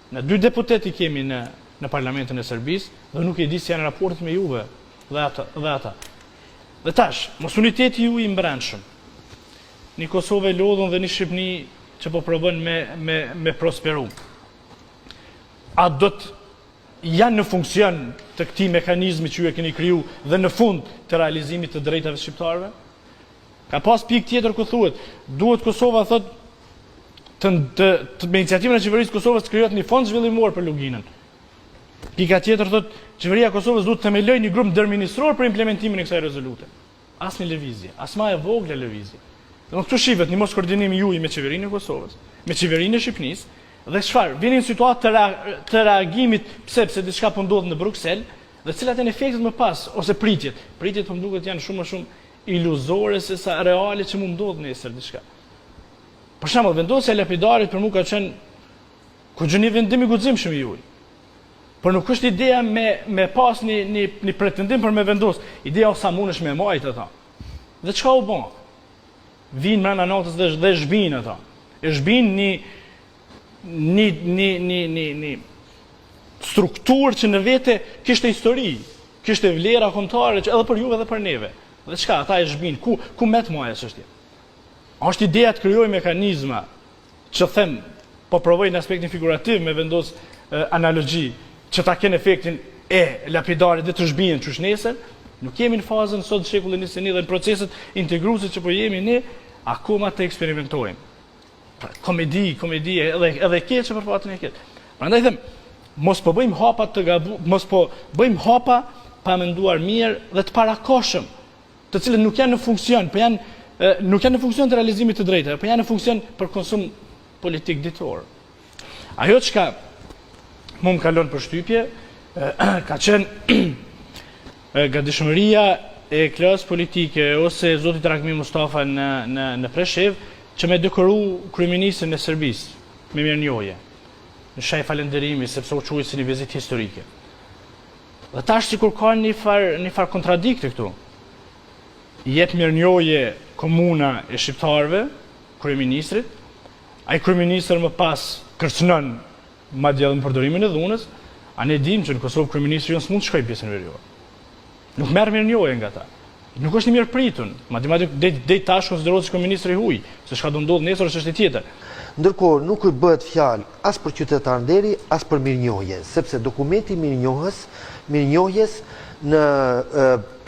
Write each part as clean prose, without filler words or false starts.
Në 2 deputeti kemi në parlamentin e Serbisë dhe nuk e di si janë raportet me juve dhe ata. Dhe tash, mos uniteti ju i mbrëmshëm. Një Kosovë e lodhur dhe një Shqipëni që po provon me prosperu. A do të janë në funksion të këtij mekanizmi që ju e keni kriju dhe në fund të realizimit të drejtave shqiptarëve? Ka pas pikë tjetër ku thuhet, duhet Kosova thot me iniciativën e qeverisë Kosovës të krijohet një fond zhvillimor për Luginën. Pika tjetër thot, qeveria e Kosovës duhet të themelojë një grup ndërministror për implementimin e kësaj rezolute. Asnjë lëvizje, as më e vogël lëvizje. Dhe këtu shihet një mos koordinimi juaj me qeverinë e Kosovës, me qeverinë e Shqipërisë, dhe çfarë? Vini në situatë të reagimit pse diçka po ndodh në Bruksel, dhe cilat janë efektet më pas ose pritjet. Pritjet po më duket janë shumë më shumë iluzore se sa reale që mund ndodh nesër diçka. Për shembull, vendosja e lapidarit për mua ka qenë ku gjeni vendim i guximshëm i juaj. Por nuk është ideja me pas një pretendim për me vendos. Ideja o sa mundesh me majt ata. Dhe çka u bën? Vinë mbrana natës dhe zhbinë ata. E zhbinë një strukturë që në vete kishte histori, kishte vlera kombëtare edhe për juve dhe për neve. Dhe çka, ata e zhbinë. Ku met moja çështja? Është ideja të krijoj mekanizma që them, po provoj në aspektin figurativ me vendos analogji, që ta kenë efektin e lapidarit dhe të zhbinë çush nesër, nuk jemi në fazën sot të shekullit 21 dhe në proceset integruese që po jemi ne, akoma të eksperimentojmë. Komedi edhe keqe për fatën e keq. Prandaj them, mos po bëjmë hapa të mos po bëjmë hapa pa menduar mirë dhe të parakoshëm, të cilët nuk janë në funksion, nuk janë në funksion të realizimit të drejtave, por janë në funksion për konsum politik ditor. Ajo çka më kalon për shtypje, ka qenë gatishmëria e klasës politike ose zotit Rakmi Mustafa në Preshev që me dekoru kryeministrin e Serbisë me mirënjohje në shaj falënderimi sepse u quajë si një vizitë historike. Dhe tash sikur ka një far kontradikte këtu. Jep mirënjohje komuna e shqiptarëve kryeministrit, ai kryeministri më pas kërcënon madje edhe në përdorimin e dhunës, a ne dim që në Kosovë kryeministri jonë s'mund të shkojë pjesën veriore. Nuk merr mirënjohje nga ta. Nuk është i mirë pritun, madje deri tash konsiderohet si kryeministri i huaj, se çka do ndodh nesër është çështje tjetër. Ndërkohë nuk i bëhet fjalë as për qytetarënderi, as për mirënjohje, sepse dokumenti mirënjohjes në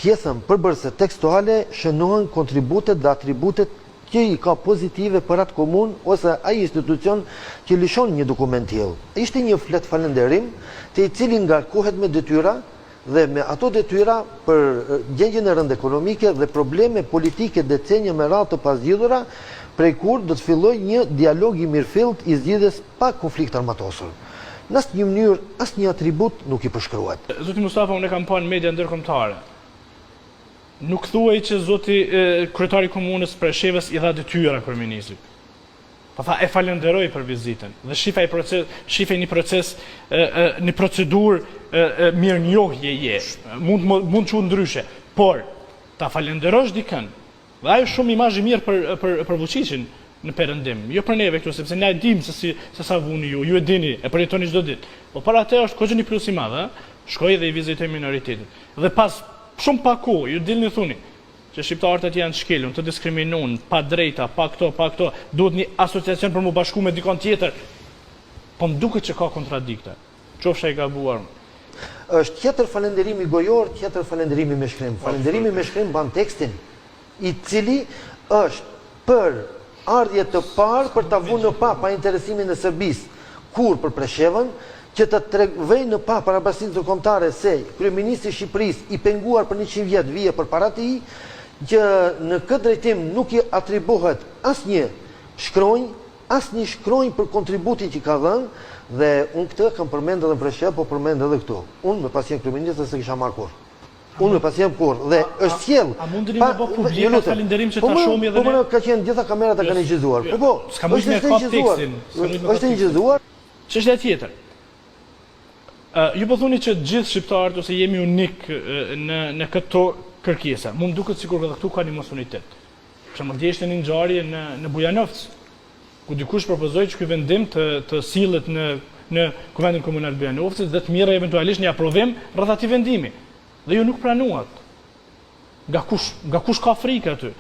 pjesën përbërëse tekstuale shënohen kontributet dhe atributet që i ka pozitive për atë komun ose ai institucion që lishon një dokument tillë. Ishte një flet falënderim të i cili ngarkohet me detyra dhe me ato detyra për gjendjen e rëndë ekonomike dhe probleme politike decenje me radhë të pazgjidhura, prej kur do të filloj një dialog i mirëfillt i zgjidhjes pa konflikt armatosur. Në asnjë mënyrë, asnjë atribut nuk i përshkruhet. Zoti Mustafa, unë kam pa në media ndërkombëtare. Nuk thuaj që zoti kryetari i komunës Preshevës i dha detyra kryeministrit. Po tha e falenderoj për vizitën dhe shifej një procedurë mirënjohjeje. Mund të ndryshe, por ta falenderosh dikën. Dhe ajo shumë imazh i mirë për Vučićin në perëndim. Jo për neve këtu, sepse ne e dim se sa vuni ju e dini, e përjetoni çdo ditë. Po para atë është kohë një plus i madh, shkoi dhe i vizitoi minoritetin. Dhe pas shumë pa kohë, ju dilni thuni që shqiptarët aty janë shkelur, të diskriminuar, pa drejta, pa këto, duhet një asociacion për mu bashku me dikon tjetër. Po më duket që ka kontradikte. Qofsha i gabuar. Është tjetër falënderimi gojor, tjetër falënderimi me shkrim. Falënderimi me shkrim ban tekstin, i cili është për ardhje të parë për ta vënë në pa interesimin e Serbisë, kur për Preshevën, që të tregoj në pa parabasinë ndërkombëtare se kryeministri i Shqipërisë i penguar për 100 vjet vije përpara tij, që në këtë drejtim nuk i atribuohet asnjë shkronjë për kontributin që ka dhënë, dhe unë këtë kam përmend edhe në Preshevë, po përmend edhe këtu. Unë me pasien kryeministri se kisha marrë kurrë. Unë me pasien kurrë dhe është sjell. A mundeni të bëj publik falënderim që ta shohim edhe ne? Po ka qenë gjitha kamerat e kanë gjyzuar. Po, është gjyzuar. Çështja tjetër. Ju po thoni që gjithë shqiptarët ose jemi unik në këto kërkesa. Mund duket sikur edhe këtu ka një mos unitet. Për shembull, dje ishte një ngjarje në Bujanovc, ku dikush propozoi që ky vendim të sillet në në Kuvendin Komunal Bujanovcit dhe të mirë eventualisht një aprovim rreth atij vendimi. Dhe ju nuk pranuat. Nga kush ka frikë aty?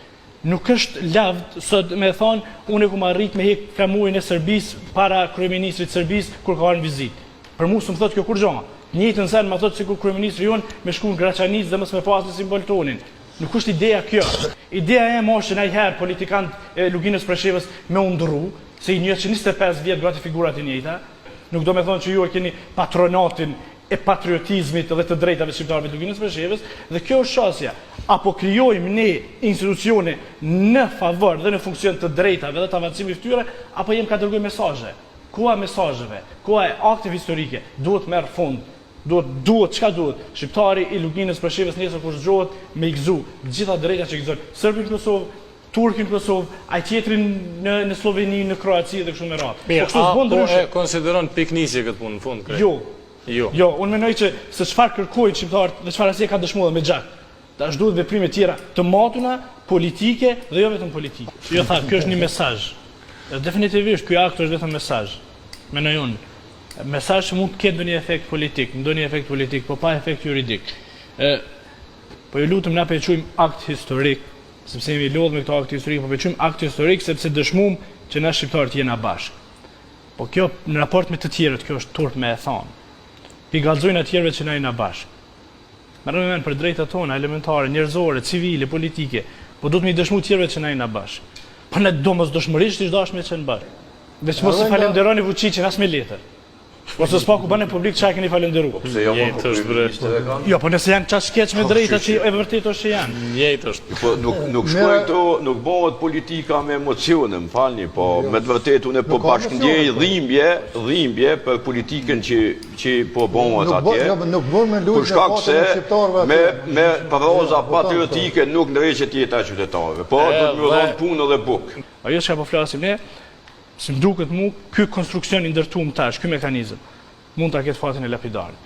Nuk është lavd sot me thonë unë ku më arrit me hek flamurin e Serbisë para kryeministrit të Serbisë kur ka ardhur vizitë. Për mua s'm thotë kjo kur gjë. Njëjtën sen më thotë sikur kryeministri jon me shkuën Graçanic dhe mos me pasë simbol tonin. Nuk është ideja kjo. Ideja e moshë ndajherë politikanët e Luginës Preshevës me u ndrru, se i një 25 vjet gati figurat e njëjta. Nuk do me thonë që ju e keni patronatin e patriotizmit dhe të drejtave shqiptarëve të Luginës Preshevës, dhe kjo është shasja. Apo krijojmë ne institucione në favor dhe në funksion të drejtave dhe të avancimit fytyre, apo jem ka dërgoj mesazhe. Koha mesazheve, koha e aktive historike, duhet merr fund. Duhet, çka duhet? Shqiptari i Luginës Preshevës nesër kur zgjohet me i gëzu gjitha drejtat që gëzon. Serbin në Kosovë, Turkin në Kosovë, ai tjetrin në Sloveni, në Kroaci dhe kështu me radhë. Po kështu s'bën ndryshe. Po konsideron piknisje këtë punë në fund krejt? Jo, unë mendoj që se çfarë kërkojnë shqiptarët dhe çfarë asnjë ka dëshmuar me gjak. Tash duhet veprime tjera të matuna, politike dhe jo vetëm politike. Jo tha, kjo është një mesazh. Definitivisht ky akt është vetëm mesazh. Mendoj unë. Mesazh që mund të ketë ndonjë efekt politik, po pa efekt juridik. Po ju lutem na pequjmë akt historik, sepse jemi lodhur me këto akt historik, po pequjmë akt historik sepse dëshmuam që na shqiptarët jena bashkë. Po kjo në raport me të tjerët, kjo është turp me e thonë. Pi gallxojnë atjerëve që na jena bashkë. Merrem mend për drejtat tona elementare, njerëzore, civile, politike, po duhet me i dëshmu tjerëve që na jena bashkë. Po ne domosdoshmërisht ish dashme që në bashkë. Veç mos i falenderoni Vučićin as me letër. Ose s'pa ku bane publik çka keni falendëruar. Pse jo më është Jo, po nëse janë çast skeç me drejta që e vërtet është që janë. Njëjtë është. Po nuk shkoj këtu, nuk bëhet politika me emocione, më falni, po me të vërtetë unë po bashkëndjej dhimbje për politikën që po bëhet atje. Nuk bën me lutje shkak se me paroza patriotike nuk ndreqet jeta e qytetarëve. Po do të më dhon punë dhe bukë. Ajo çka po flasim ne, si më duket mu, ky konstruksion i ndërtuar tash, ky mekanizëm mund ta ketë fatin e lapidarit.